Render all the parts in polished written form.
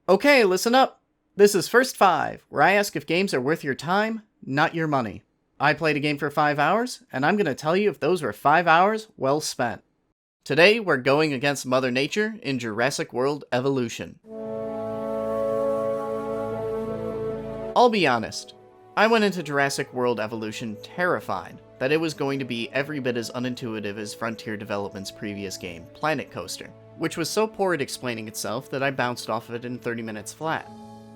Okay, listen up. This is First 5, where I ask if games are worth your time, not your money. I played a game for 5 hours, and I'm going to tell you if those were 5 hours well spent. Today, we're going against Mother Nature in Jurassic World Evolution. I'll be honest, I went into Jurassic World Evolution terrified that it was going to be every bit as unintuitive as Frontier Development's previous game, Planet Coaster, which was so poor at explaining itself that I bounced off of it in 30 minutes flat.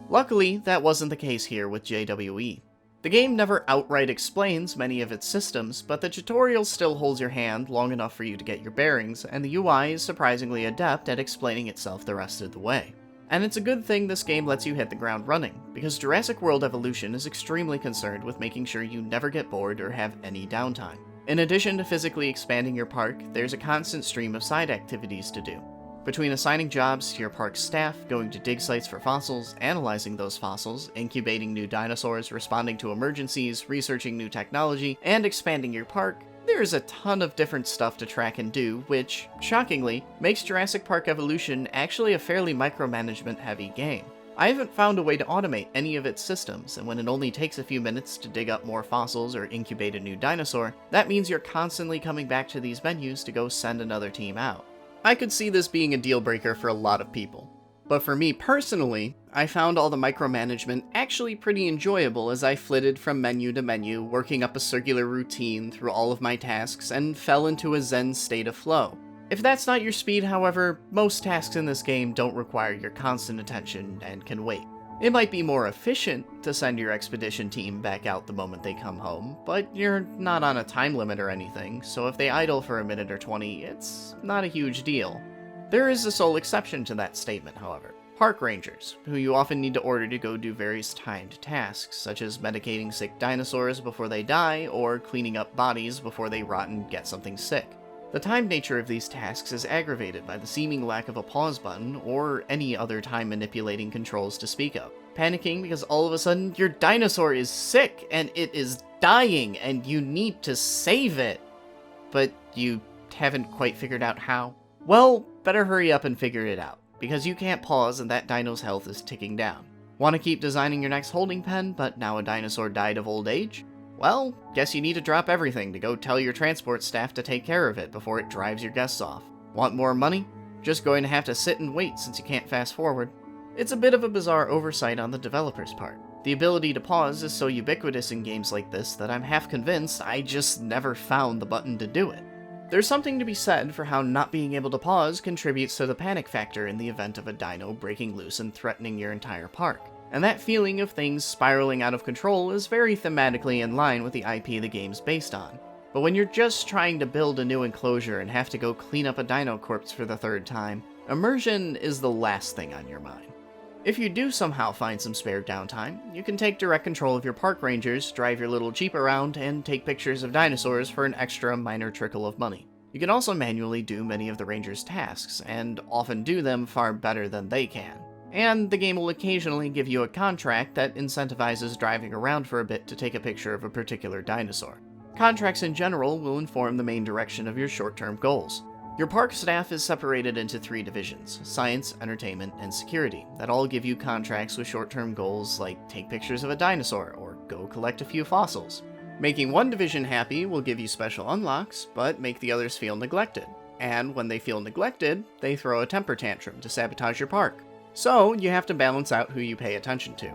Luckily, that wasn't the case here with JWE. The game never outright explains many of its systems, but the tutorial still holds your hand long enough for you to get your bearings, and the UI is surprisingly adept at explaining itself the rest of the way. And it's a good thing this game lets you hit the ground running, because Jurassic World Evolution is extremely concerned with making sure you never get bored or have any downtime. In addition to physically expanding your park, there's a constant stream of side activities to do. Between assigning jobs to your park's staff, going to dig sites for fossils, analyzing those fossils, incubating new dinosaurs, responding to emergencies, researching new technology, and expanding your park, there's a ton of different stuff to track and do, which, shockingly, makes Jurassic Park Evolution actually a fairly micromanagement-heavy game. I haven't found a way to automate any of its systems, and when it only takes a few minutes to dig up more fossils or incubate a new dinosaur, that means you're constantly coming back to these menus to go send another team out. I could see this being a deal breaker for a lot of people. But for me personally, I found all the micromanagement actually pretty enjoyable as I flitted from menu to menu, working up a circular routine through all of my tasks, and fell into a zen state of flow. If that's not your speed, however, most tasks in this game don't require your constant attention and can wait. It might be more efficient to send your expedition team back out the moment they come home, but you're not on a time limit or anything, so if they idle for a minute or 20, it's not a huge deal. There is a sole exception to that statement, however. Park rangers, who you often need to order to go do various timed tasks, such as medicating sick dinosaurs before they die, or cleaning up bodies before they rot and get something sick. The timed nature of these tasks is aggravated by the seeming lack of a pause button or any other time-manipulating controls to speak of. Panicking because all of a sudden your dinosaur is sick and it is dying and you need to save it, but you haven't quite figured out how. Well, better hurry up and figure it out, because you can't pause and that dino's health is ticking down. Want to keep designing your next holding pen, but now a dinosaur died of old age? Well, guess you need to drop everything to go tell your transport staff to take care of it before it drives your guests off. Want more money? Just going to have to sit and wait since you can't fast forward. It's a bit of a bizarre oversight on the developer's part. The ability to pause is so ubiquitous in games like this that I'm half convinced I just never found the button to do it. There's something to be said for how not being able to pause contributes to the panic factor in the event of a dino breaking loose and threatening your entire park. And that feeling of things spiraling out of control is very thematically in line with the IP the game's based on. But when you're just trying to build a new enclosure and have to go clean up a dino corpse for the third time, immersion is the last thing on your mind. If you do somehow find some spare downtime, you can take direct control of your park rangers, drive your little jeep around, and take pictures of dinosaurs for an extra minor trickle of money. You can also manually do many of the rangers' tasks, and often do them far better than they can. And the game will occasionally give you a contract that incentivizes driving around for a bit to take a picture of a particular dinosaur. Contracts in general will inform the main direction of your short-term goals. Your park staff is separated into 3 divisions: science, entertainment, and security, that all give you contracts with short-term goals like take pictures of a dinosaur or go collect a few fossils. Making one division happy will give you special unlocks, but make the others feel neglected. And when they feel neglected, they throw a temper tantrum to sabotage your park. So, you have to balance out who you pay attention to.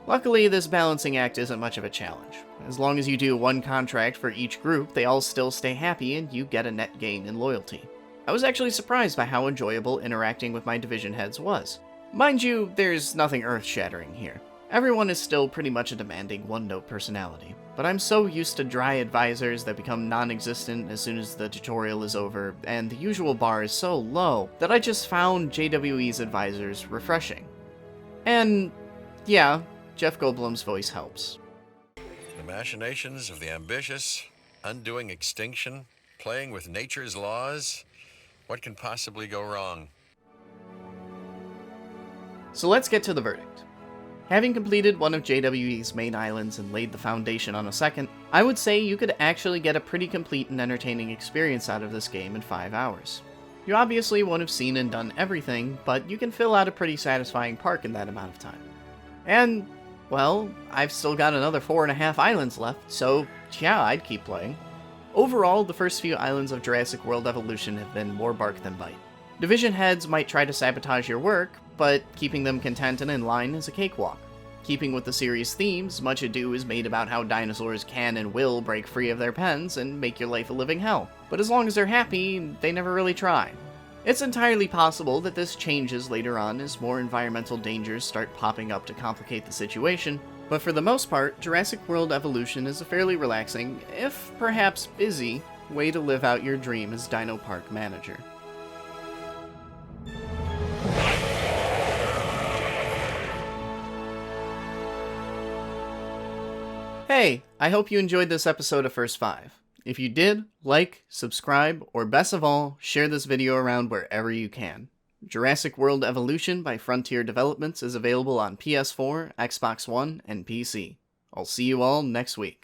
Luckily, this balancing act isn't much of a challenge. As long as you do one contract for each group, they all still stay happy and you get a net gain in loyalty. I was actually surprised by how enjoyable interacting with my division heads was. Mind you, there's nothing earth-shattering here. Everyone is still pretty much a demanding one-note personality, but I'm so used to dry advisors that become non-existent as soon as the tutorial is over, and the usual bar is so low that I just found JWE's advisors refreshing. And yeah, Jeff Goldblum's voice helps. The machinations of the ambitious, undoing extinction, playing with nature's laws. What can possibly go wrong? So let's get to the verdict. Having completed one of JWE's main islands and laid the foundation on a second, I would say you could actually get a pretty complete and entertaining experience out of this game in 5 hours. You obviously won't have seen and done everything, but you can fill out a pretty satisfying park in that amount of time. And, well, I've still got another 4.5 islands left, so yeah, I'd keep playing. Overall, the first few islands of Jurassic World Evolution have been more bark than bite. Division heads might try to sabotage your work, but keeping them content and in line is a cakewalk. Keeping with the series' themes, much ado is made about how dinosaurs can and will break free of their pens and make your life a living hell. But as long as they're happy, they never really try. It's entirely possible that this changes later on as more environmental dangers start popping up to complicate the situation, but for the most part, Jurassic World Evolution is a fairly relaxing, if perhaps busy, way to live out your dream as Dino Park manager. Hey, I hope you enjoyed this episode of First 5. If you did, like, subscribe, or best of all, share this video around wherever you can. Jurassic World Evolution by Frontier Developments is available on PS4, Xbox One, and PC. I'll see you all next week.